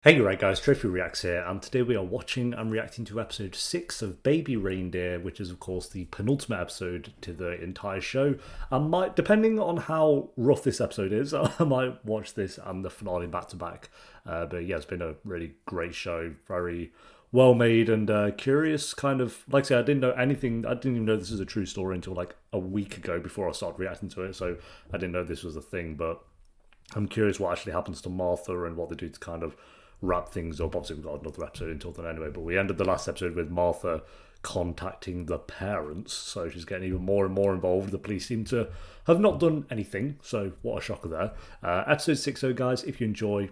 Hey right guys, Trophy Reacts here, and today we are watching and reacting to episode 6 of Baby Reindeer, which is of course the penultimate episode to the entire show. I might, depending on how rough this episode is, I might watch this and the finale back to back. But yeah, it's been a really great show, very well made and curious, kind of, like I said, I didn't know anything, I didn't even know this was a true story until like a week ago before I started reacting to it, so I didn't know this was a thing, but I'm curious what actually happens to Martha and what they do to kind of wrap things up. Obviously we've got another episode until then anyway, but we ended the last episode with Martha contacting the parents, so she's getting even more and more involved. The police seem to have not done anything, so what a shocker there. Episode 6 though guys, if you enjoy,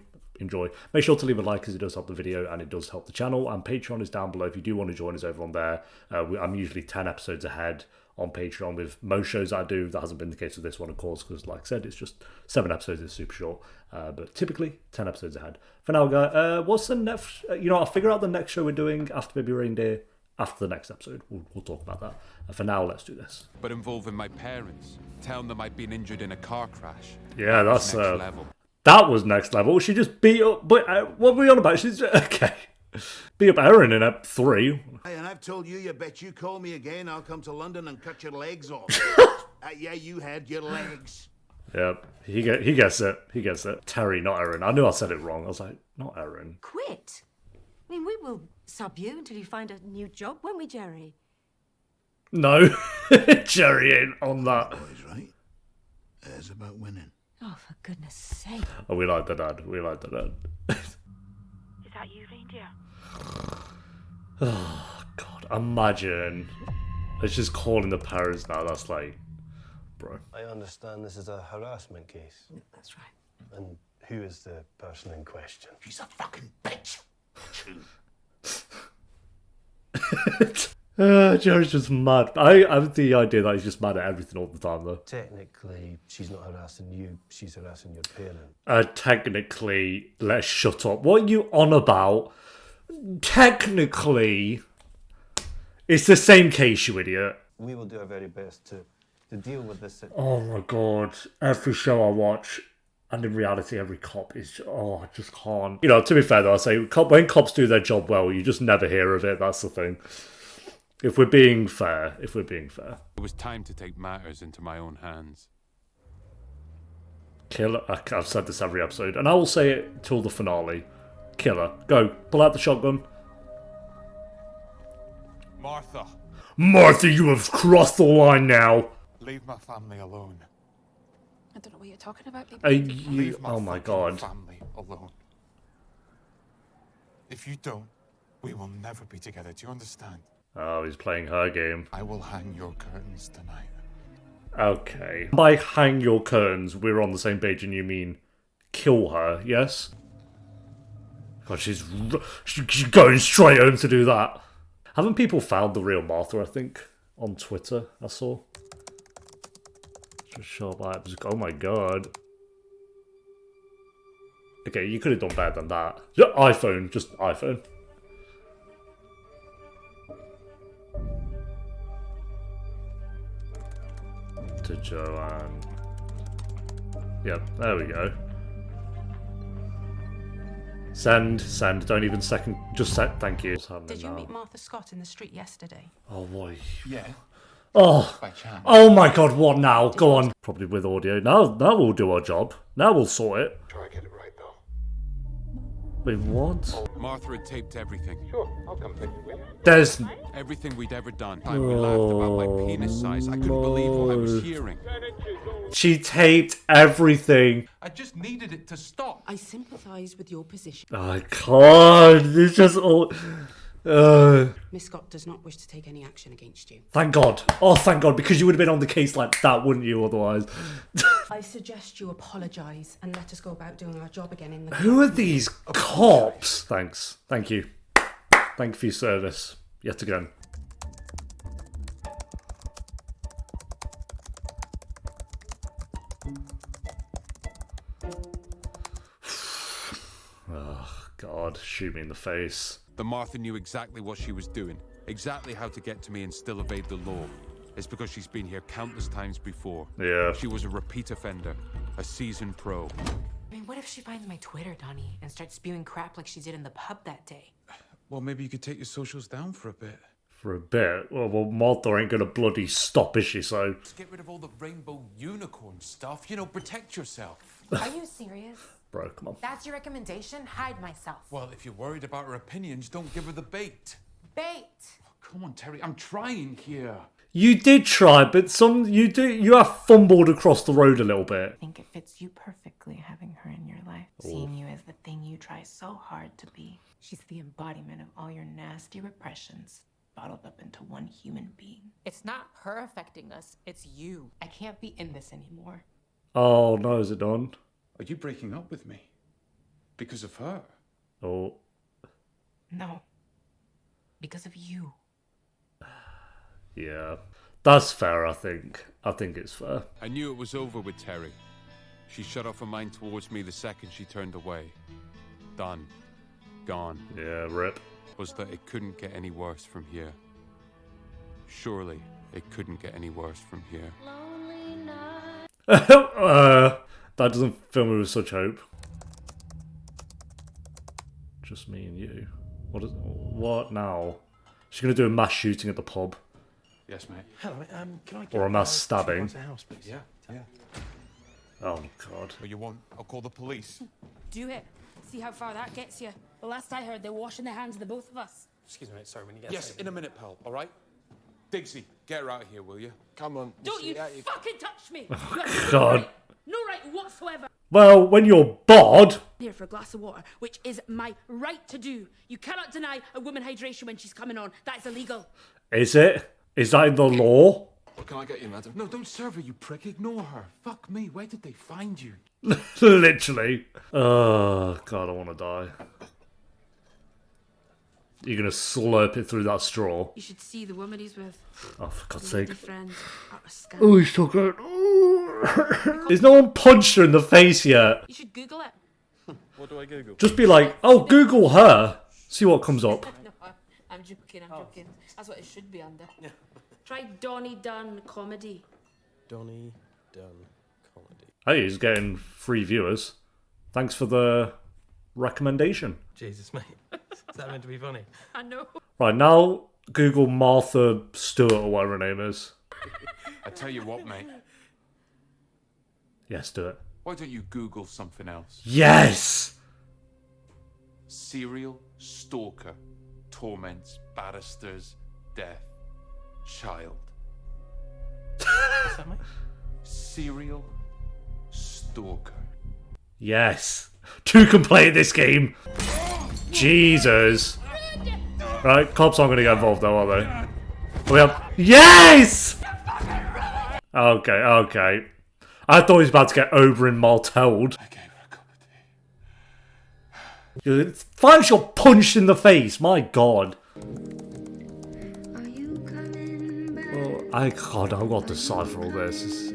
make sure to leave a like because it does help the video and it does help the channel, and Patreon is down below if you do want to join us over on there. I'm usually 10 episodes ahead on Patreon with most shows I do. That hasn't been the case with this one, of course, because like I said, it's just 7 episodes, it's super short, but typically 10 episodes ahead. For now, guys, what's the next, I'll figure out the next show we're doing after Baby Reindeer, after the next episode. We'll talk about that. For now, let's do this. But involving my parents, telling them I'd been injured in a car crash. Yeah, that's next level. That was next level. She just beat up, but what were we on about? She's, okay. Beat up Erin in Ep 3. Hey, and I've told you, you bet you call me again, I'll come to London and cut your legs off. Yeah, you had your legs. Yep, he gets it. He gets it. Terry, not Erin. I knew I said it wrong. I was like, not Erin. Quit? I mean, we will sub you until you find a new job, won't we, Jerry? No, Jerry ain't on that. Boys, right? It's about winning. Oh, for goodness sake. Oh, we like the dad. We like the dad. Is that you, Reindeer? Oh, God. Imagine. It's just calling the parents now. That's like, bro. I understand this is a harassment case. That's right. And who is the person in question? She's a fucking bitch. Jerry's just mad. I have the idea that he's just mad at everything all the time, though. Technically, she's not harassing you, she's harassing your parent. Technically, let's shut up. What are you on about? Technically, it's the same case, you idiot. We will do our very best to deal with this. Oh my God. Every show I watch, and in reality, every cop is, I just can't. To be fair though, I say, when cops do their job well, you just never hear of it. That's the thing. If we're being fair. It was time to take matters into my own hands. Killer. I've said this every episode, and I will say it till the finale. Killer. Go. Pull out the shotgun. Martha. Martha, you have crossed the line now. Leave my family alone. I don't know what you're talking about, Leave my oh my God. family alone. If you don't, we will never be together. Do you understand? Oh, he's playing her game. I will hang your curtains tonight. Okay. By hang your curtains, we're on the same page, and you mean kill her, yes? God, she's going straight home to do that. Haven't people found the real Martha, I think, on Twitter, I saw? Just show up, oh my God. Okay, you could have done better than that. Yeah, iPhone, just iPhone. To Joanne. Yep, there we go. Send, don't even second, just set, thank you. Did you meet Martha Scott in the street yesterday? Oh boy. Yeah. Oh, By chance. oh my God, what now? Go on. Probably with audio. Now we'll do our job. Now we'll sort it. Try to get it right, though. Wait, what? Martha had taped everything. Sure, I'll come take you with. There's... Everything we'd ever done. We laughed about my penis size. I couldn't believe what I was hearing. She taped everything. I just needed it to stop. I sympathise with your position. I can't. It's just all... Miss Scott does not wish to take any action against you. Thank God. Oh, thank God, because you would have been on the case like that, wouldn't you, otherwise? I suggest you apologise and let us go about doing our job again in the... Who are these cops? Thanks. Thank you. Thank you for your service. Yet again. Oh, God. Shoot me in the face. The Martha knew exactly what she was doing, exactly how to get to me and still evade the law. It's because she's been here countless times before. Yeah. She was a repeat offender, a seasoned pro. I mean, what if she finds my Twitter, Donny, and starts spewing crap like she did in the pub that day? Well, maybe you could take your socials down for a bit. For a bit? Well, Martha ain't gonna bloody stop, is she, so... Just get rid of all the rainbow unicorn stuff. You know, protect yourself. Are you serious? Bro, come on. That's your recommendation? Hide myself. Well, if you're worried about her opinions, don't give her the bait. Bait! Oh, come on, Terry, I'm trying here. You did try, but you have fumbled across the road a little bit. I think it fits you perfectly having her in your life. Seeing you as the thing you try so hard to be. She's the embodiment of all your nasty repressions, bottled up into one human being. It's not her affecting us, it's you. I can't be in this anymore. Oh, no, is it done? Are you breaking up with me? Because of her? Oh. No. Because of you. Yeah. That's fair, I think. I think it's fair. I knew it was over with Terry. She shut off her mind towards me the second she turned away. Done. Gone. Yeah, rip. Was that it couldn't get any worse from here. Surely it couldn't get any worse from here. That doesn't fill me with such hope. Just me and you. What now? She's gonna do a mass shooting at the pub. Yes, mate. Hello, can I get Or a mass stabbing. to the house, please? Yeah. Oh god. But you won't. I'll call the police. Do it. See how far that gets you. The last I heard, they're washing their hands of the both of us. Excuse me, mate, sorry, when you get Yes, in a minute, pal, all right? Diggsy, get her out of here, will you? Come on. Don't you fucking touch me! You have no God. right, no right whatsoever. Well, when you're bored. Here for a glass of water, which is my right to do. You cannot deny a woman hydration when she's coming on. That is illegal. Is it? Is that in the law? What can I get you, madam? No, don't serve her, you prick. Ignore her. Fuck me, where did they find you? Literally. Oh god, I want to die. You're gonna slurp it through that straw. You should see the woman he's with. Oh, for God's Lady sake. friend. A scam. Oh, he's so good. There's no one punched her in the face yet. You should Google it. What do I Google? Just be like, oh, Google her. See what comes up. No, I'm joking, I'm joking. That's what it should be under. Try Donny Dunn comedy. Donny Dunn comedy. Hey, he's getting 3 viewers. Thanks for the recommendation. Jesus, mate. Is that meant to be funny? I know. Right, now Google Martha Stewart or whatever her name is. I tell you what, mate. Yes, do it. Why don't you Google something else? Yes! Serial stalker torments barrister's death child. What's that, mate? Serial stalker. Yes. 2 can play this game. Jesus. Right, cops aren't going to get involved though, are they? We have... Yes! Okay. I thought he was about to get Oberyn Martelled. I gave her a cup of tea. Finally you're punched in the face, my god. Well, I've got to decipher all this.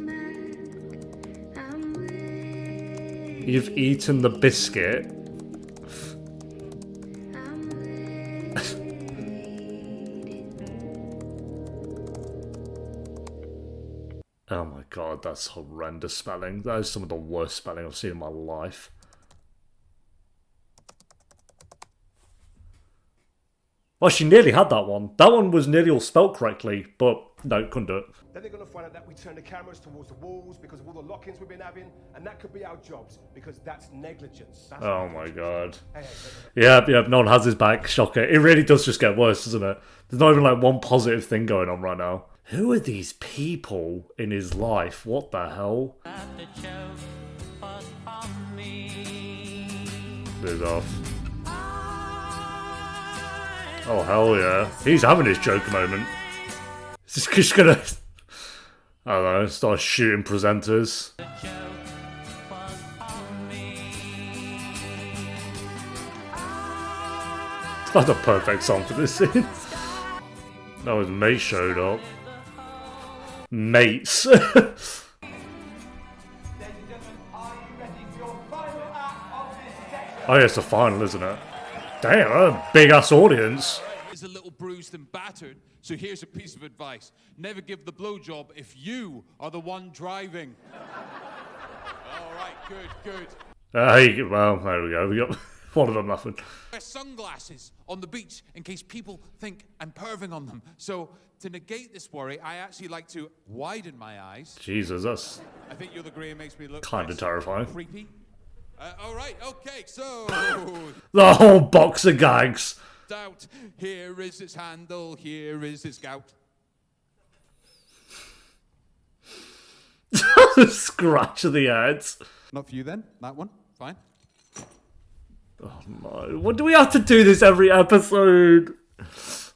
You've eaten the biscuit. Oh my god, that's horrendous spelling. That is some of the worst spelling I've seen in my life. Well, she nearly had that one. That one was nearly all spelt correctly, but no, couldn't do it. Then they're going to find out that we turn the cameras towards the walls because of all the lock-ins we've been having, and that could be our jobs, because that's negligence. That's Oh my god. Hey, Yeah, no one has his back. Shocker. It really does just get worse, doesn't it? There's not even like one positive thing going on right now. Who are these people in his life? What the hell? This off. Oh hell yeah. He's having his joke moment. He's just gonna, I don't know, start shooting presenters. That's a perfect song for this scene. That was Mate showed up. Mates. Oh yeah, it's the final, isn't it? Damn, a big ass audience. Is a little bruised and battered, so here's a piece of advice. Never give the blowjob if you are the one driving. All right, good. Well, there we go. We got one of them laughing. Wear sunglasses on the beach in case people think I'm perving on them. So to negate this worry, I actually like to widen my eyes. Jesus, that's I think you'll agree it makes me look kind of terrifying. creepy. All right, okay, so The whole box of gags. doubt. Here is its handle. Here is its gout. Scratch of the heads. Not for you then. That one, fine. Oh no! What do we have to do this every episode?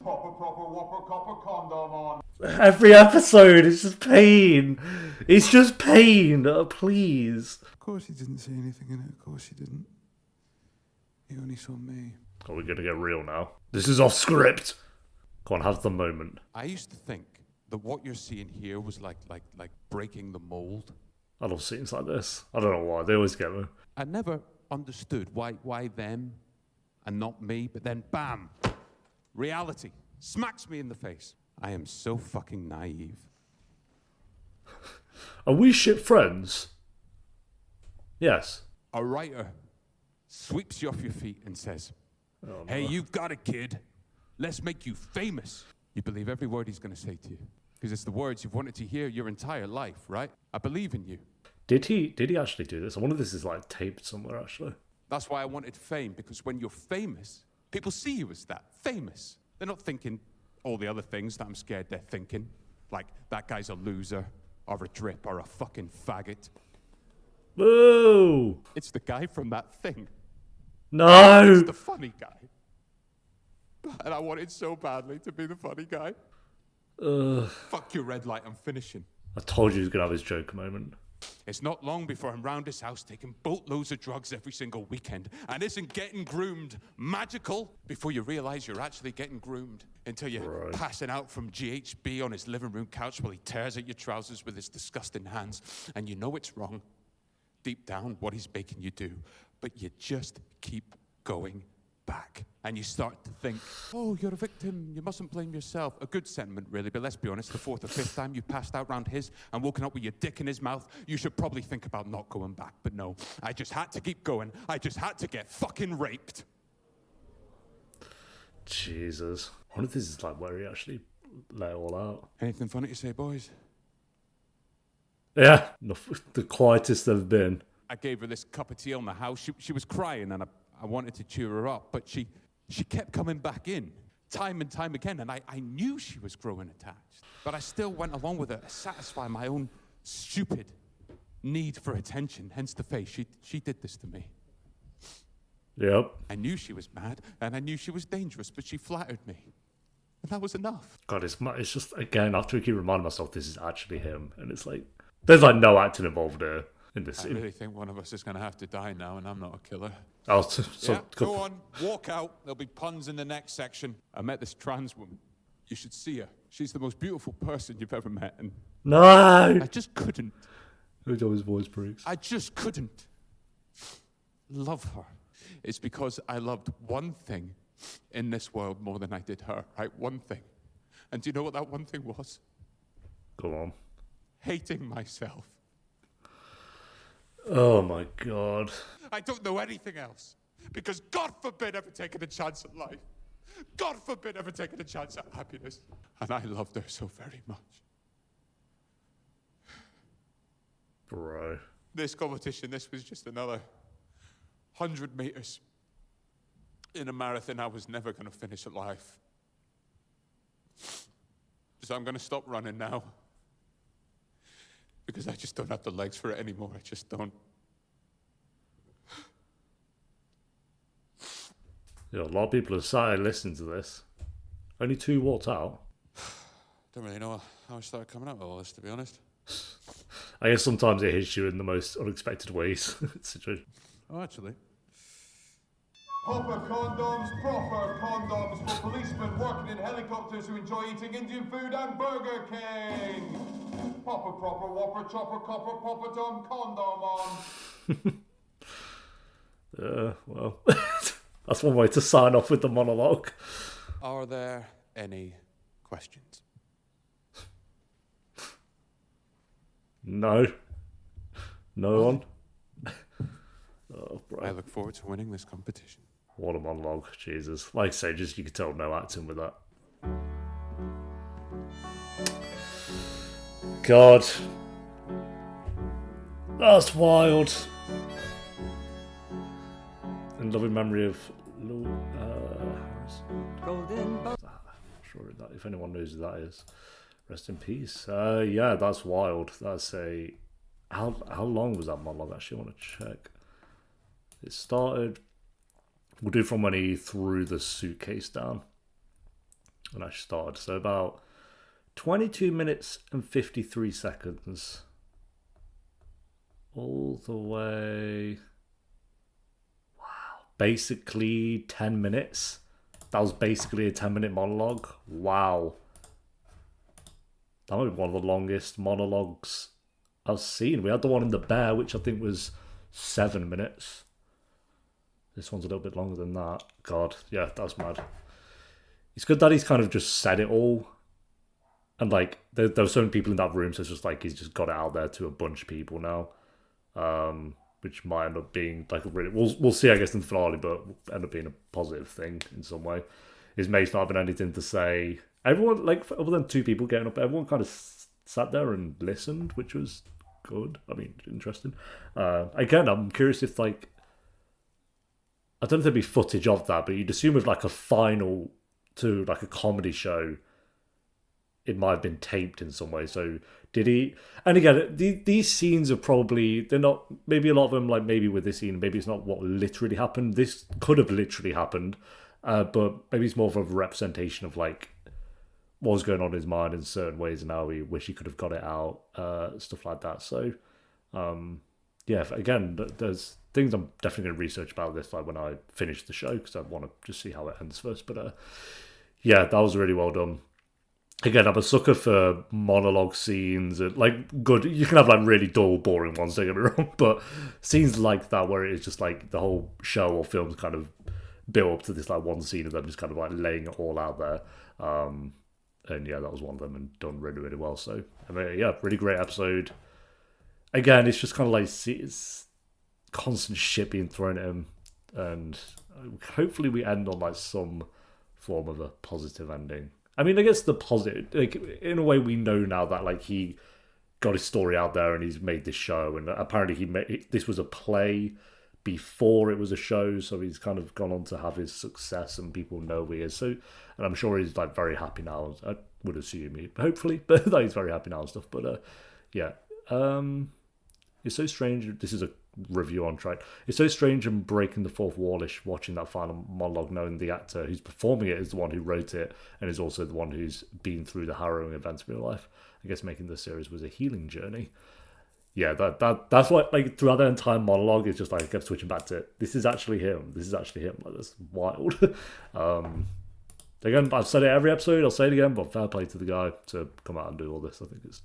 Proper whopper copper condom on. Every episode is just pain. It's just pain. Please. Of course he didn't see anything in it. Of course he didn't. He only saw me. Are we gonna get real now? This is off script. Go on, have the moment. I used to think that what you're seeing here was like breaking the mold. I love scenes like this. I don't know why. They always get me. I never understood why them and not me, but then bam, reality smacks me in the face. I am so fucking naive. Are we shit friends? Yes. A writer sweeps you off your feet and says, hey, you've got it, kid. Let's make you famous. You believe every word he's going to say to you. Because it's the words you've wanted to hear your entire life, right? I believe in you. Did he actually do this? I wonder if this is like taped somewhere actually. That's why I wanted fame, because when you're famous, people see you as that, famous. They're not thinking all the other things that I'm scared they're thinking. Like, that guy's a loser, or a drip, or a fucking faggot. Boo! It's the guy from that thing. No! It's the funny guy. And I wanted so badly to be the funny guy. Fuck your red light, I'm finishing. I told you he was gonna have his joke moment. It's not long before I'm round his house taking boatloads of drugs every single weekend. And isn't getting groomed magical? Before you realize you're actually getting groomed. Until you're passing out from GHB on his living room couch while he tears at your trousers with his disgusting hands. And you know it's wrong. Deep down, what he's making you do. But you just keep going back. And you start to think, oh, you're a victim, you mustn't blame yourself. A good sentiment, really, but let's be honest, the fourth or fifth time you passed out round his and woken up with your dick in his mouth, you should probably think about not going back. But no, I just had to keep going. I just had to get fucking raped. Jesus. I wonder if this is like where he actually let it all out. Anything funny to say, boys? Yeah, the quietest they've been. I gave her this cup of tea on the house. She was crying and I wanted to cheer her up, but she kept coming back in time and time again, and I knew she was growing attached. But I still went along with her to satisfy my own stupid need for attention, hence the face. She did this to me. Yep. I knew she was mad, and I knew she was dangerous, but she flattered me. And that was enough. God, it's just, again, I have to keep reminding myself this is actually him. And it's like, there's like no acting involved here in this I scene. really think one of us is going to have to die now, and I'm not a killer. Yeah, go on, walk out. There'll be puns in the next section. I met this trans woman. You should see her. She's the most beautiful person you've ever met, and No! I just couldn't. Who's always voice breaks? I just couldn't love her. It's because I loved one thing in this world more than I did her, right? One thing. And do you know what that one thing was? Go on. Hating myself. Oh my God. I don't know anything else. Because God forbid ever taking a chance at life. God forbid ever taking a chance at happiness. And I loved her so very much. Bro. This competition, this was just another 100 meters in a marathon I was never going to finish alive. So I'm going to stop running now. Because I just don't have the legs for it anymore. I just don't. Yeah, a lot of people have started listening to this. Only 2 walked out. Don't really know how I started coming up with all this, to be honest. I guess sometimes it hits you in the most unexpected ways. Oh, actually. Proper condoms, proper condoms for policemen working in helicopters who enjoy eating Indian food and Burger King. Proper whopper, chopper, copper, popper tom, condom on. Well, that's one way to sign off with the monologue. Are there any questions? No. No one? Oh, bro. I look forward to winning this competition. What a monologue, Jesus. Like I say, just you could tell no acting with that. God. That's wild. In loving memory of Harris. Sure that if anyone knows who that is. Rest in peace. Yeah, that's wild. That's a... How long was that monologue? Actually, I want to check. It started... We'll do from when he threw the suitcase down. When I started. So about 22 minutes and 53 seconds. All the way... Wow. Basically 10 minutes. That was basically a 10-minute monologue. Wow. That might be one of the longest monologues I've seen. We had the one in the bear, which I think was 7 minutes. This one's a little bit longer than that. God, yeah, that's mad. It's good that he's kind of just said it all. And, like, there were so many people in that room, so it's just like he's just got it out there to a bunch of people now. Which might end up being, like, a really... We'll see, I guess, in the finale, but end up being a positive thing in some way. His mate's not having anything to say. Everyone, like, other than 2 people getting up, everyone kind of sat there and listened, which was good. I mean, interesting. Again, I'm curious if, like... I don't know if there'd be footage of that, but you'd assume with, like, a final to, like, a comedy show, it might have been taped in some way. So, did he... And again, these scenes are probably... They're not... Maybe a lot of them, like, maybe with this scene, maybe it's not what literally happened. This could have literally happened. But maybe it's more of a representation of, like, what was going on in his mind in certain ways and how he wish he could have got it out, stuff like that. So, yeah, again, there's things I'm definitely going to research about this, like, when I finish the show, because I want to just see how it ends first. But, yeah, that was really well done. Again, I'm a sucker for monologue scenes. And, like, good. You can have, like, really dull, boring ones, don't get me wrong. But scenes like that, where it's just, like, the whole show or film's kind of built up to this, like, one scene of them just kind of, like, laying it all out there. And yeah, that was one of them and done really, really well. So, I mean, yeah, really great episode. Again, it's just kind of like, it's constant shit being thrown at him. And hopefully we end on, like, some form of a positive ending. I mean, I guess the positive, like, in a way we know now that, like, he got his story out there and he's made this show. And apparently this was a play before it was a show, so he's kind of gone on to have his success and people know who he is. So, and I'm sure he's, like, very happy now. I would assume hopefully, but that he's very happy now and stuff. But yeah, it's so strange. This is a review on track. It's so strange and breaking the fourth wall-ish watching that final monologue, knowing the actor who's performing it is the one who wrote it and is also the one who's been through the harrowing events of your life. I guess making the series was a healing journey. Yeah, that's what, like, throughout the entire monologue, it's just like I kept switching back to this is actually him. This is actually him. Like, that's wild. Again, I've said it every episode. I'll say it again, but fair play to the guy to come out and do all this. I think it's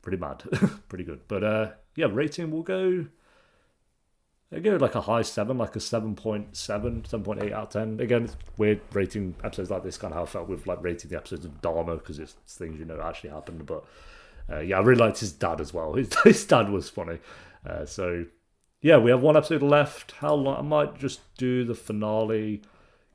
pretty mad, pretty good. But yeah, rating will go. I go like a high 7, like a 7.7, 7.8 out of 10. Again, it's weird rating episodes like this, kind of how I felt with, like, rating the episodes of Dharma, because it's things you know actually happened. But yeah, I really liked his dad as well. His dad was funny. So yeah, we have one episode left. How long? I might just do the finale.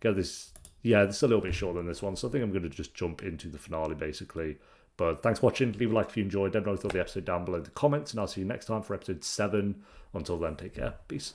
Get this. Yeah, this is a little bit shorter than this one, so I think I'm going to just jump into the finale basically. But thanks for watching. Leave a like if you enjoyed. Let me know what you thought of the episode down below in the comments, and I'll see you next time for episode 7. Until then, take care. Peace.